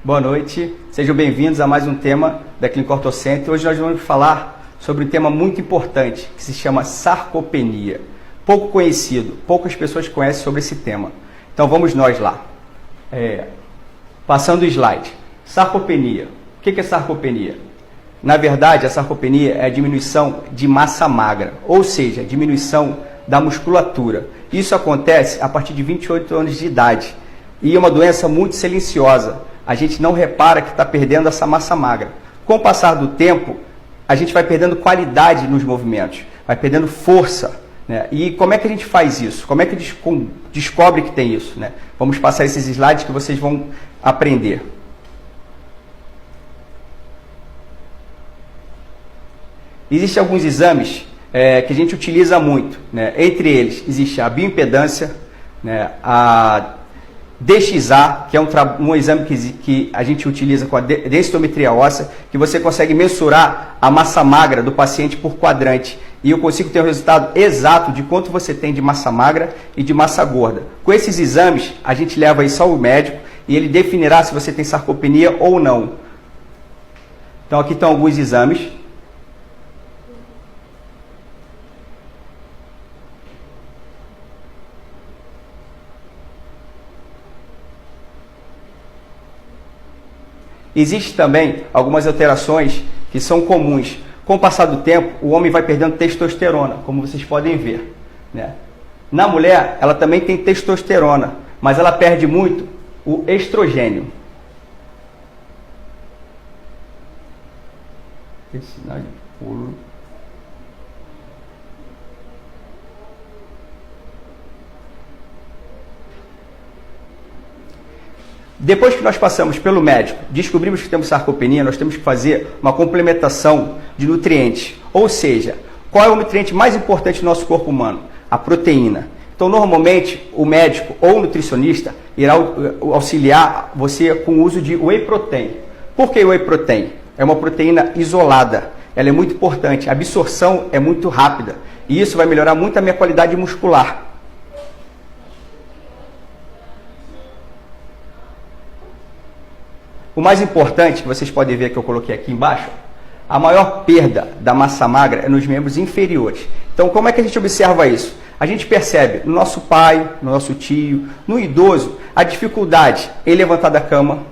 Boa noite, sejam bem-vindos a mais um tema da Clínica Ortho Center. Hoje nós vamos falar sobre um tema muito importante que se chama sarcopenia. Pouco conhecido, poucas pessoas conhecem sobre esse tema. Então vamos nós lá. Passando o slide. Sarcopenia. O que é sarcopenia? Na verdade, a sarcopenia é a diminuição de massa magra, ou seja, diminuição da musculatura. Isso acontece a partir de 28 anos de idade e é uma doença muito silenciosa. A gente não repara que está perdendo essa massa magra. Com o passar do tempo, a gente vai perdendo qualidade nos movimentos, vai perdendo força, né? E como é que a gente faz isso? Como é que descobre que tem isso, né? Vamos passar esses slides que vocês vão aprender. Existem alguns exames que a gente utiliza muito, né? Entre eles, existe a bioimpedância, né? A DXA, que é um exame que a gente utiliza com a densitometria óssea, que você consegue mensurar a massa magra do paciente por quadrante. E eu consigo ter o resultado exato de quanto você tem de massa magra e de massa gorda. Com esses exames, a gente leva isso ao médico e ele definirá se você tem sarcopenia ou não. Então aqui estão alguns exames. Existem também algumas alterações que são comuns. Com o passar do tempo, o homem vai perdendo testosterona, como vocês podem ver, né? Na mulher, ela também tem testosterona, mas ela perde muito o estrogênio. Esse sinal de pulo. Depois que nós passamos pelo médico, descobrimos que temos sarcopenia, nós temos que fazer uma complementação de nutrientes. Ou seja, qual é o nutriente mais importante do nosso corpo humano? A proteína. Então, normalmente, o médico ou o nutricionista irá auxiliar você com o uso de whey protein. Por que whey protein? É uma proteína isolada. Ela é muito importante. A absorção é muito rápida. E isso vai melhorar muito a minha qualidade muscular. O mais importante, que vocês podem ver que eu coloquei aqui embaixo, a maior perda da massa magra é nos membros inferiores. Então, como é que a gente observa isso? A gente percebe no nosso pai, no nosso tio, no idoso, a dificuldade em levantar da cama,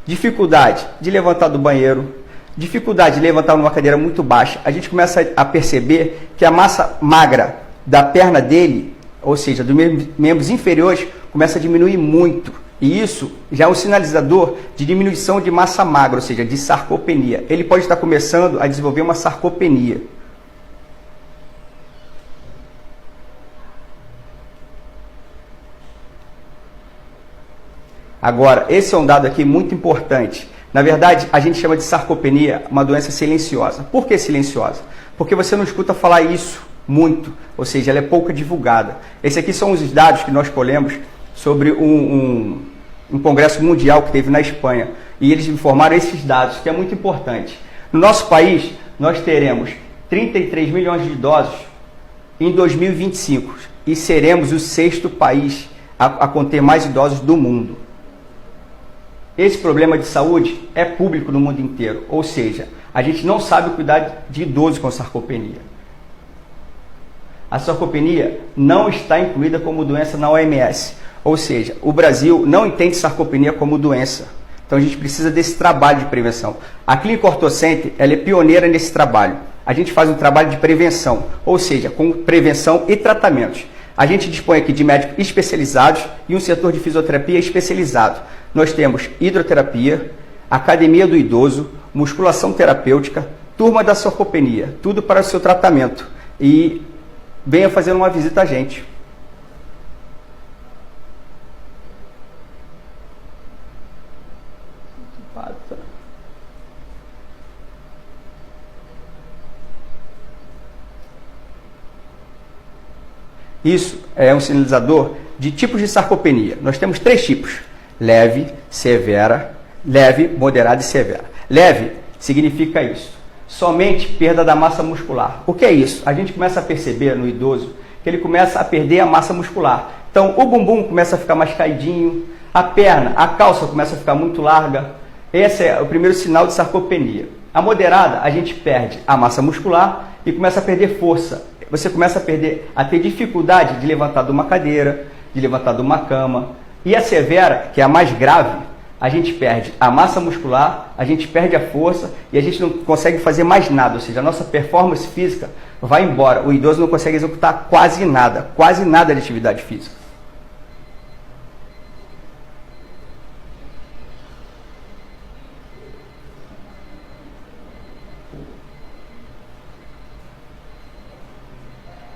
dificuldade de levantar do banheiro, dificuldade de levantar numa cadeira muito baixa. A gente começa a perceber que a massa magra da perna dele, ou seja, dos membros inferiores, começa a diminuir muito. E isso já é um sinalizador de diminuição de massa magra, ou seja, de sarcopenia. Ele pode estar começando a desenvolver uma sarcopenia. Agora, esse é um dado aqui muito importante. Na verdade, a gente chama de sarcopenia uma doença silenciosa. Por que silenciosa? Porque você não escuta falar isso muito, ou seja, ela é pouco divulgada. Esses aqui são os dados que nós colhemos sobre um congresso mundial que teve na Espanha. E eles informaram esses dados, que é muito importante. No nosso país, nós teremos 33 milhões de idosos em 2025 e seremos o 6º país a conter mais idosos do mundo. Esse problema de saúde é público no mundo inteiro, ou seja, a gente não sabe cuidar de idosos com sarcopenia. A sarcopenia não está incluída como doença na OMS. Ou seja, o Brasil não entende sarcopenia como doença. Então a gente precisa desse trabalho de prevenção. A Clínica Ortho Center, ela é pioneira nesse trabalho. A gente faz um trabalho de prevenção, ou seja, com prevenção e tratamentos. A gente dispõe aqui de médicos especializados e um setor de fisioterapia especializado. Nós temos hidroterapia, academia do idoso, musculação terapêutica, turma da sarcopenia, tudo para o seu tratamento. E venha fazer uma visita a gente. Isso é um sinalizador de tipos de sarcopenia. Nós temos 3 tipos: leve, severa, leve, moderada e severa. Leve significa isso: somente perda da massa muscular. O que é isso? A gente começa a perceber no idoso que ele começa a perder a massa muscular. Então o bumbum começa a ficar mais caidinho, a perna, a calça começa a ficar muito larga, Esse é o primeiro sinal de sarcopenia. A moderada, a gente perde a massa muscular e começa a perder força. Você começa a ter dificuldade de levantar de uma cadeira, de levantar de uma cama. E a severa, que é a mais grave, a gente perde a massa muscular, a gente perde a força e a gente não consegue fazer mais nada. Ou seja, a nossa performance física vai embora. O idoso não consegue executar quase nada de atividade física.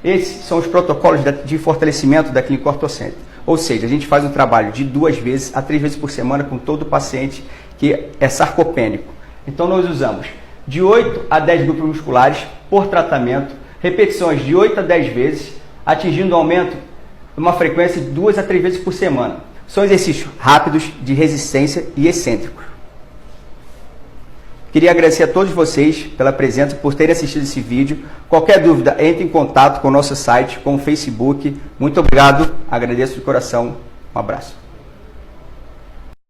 Esses são os protocolos de fortalecimento da clínica ortocêntrica. Ou seja, a gente faz um trabalho de 2 vezes a 3 vezes por semana com todo paciente que é sarcopênico. Então nós usamos de 8 a 10 grupos musculares por tratamento, repetições de 8 a 10 vezes, atingindo um aumento de uma frequência de 2 a 3 vezes por semana. São exercícios rápidos, de resistência e excêntricos. Queria agradecer a todos vocês pela presença, por terem assistido esse vídeo. Qualquer dúvida, entre em contato com o nosso site, com o Facebook. Muito obrigado, agradeço de coração. Um abraço.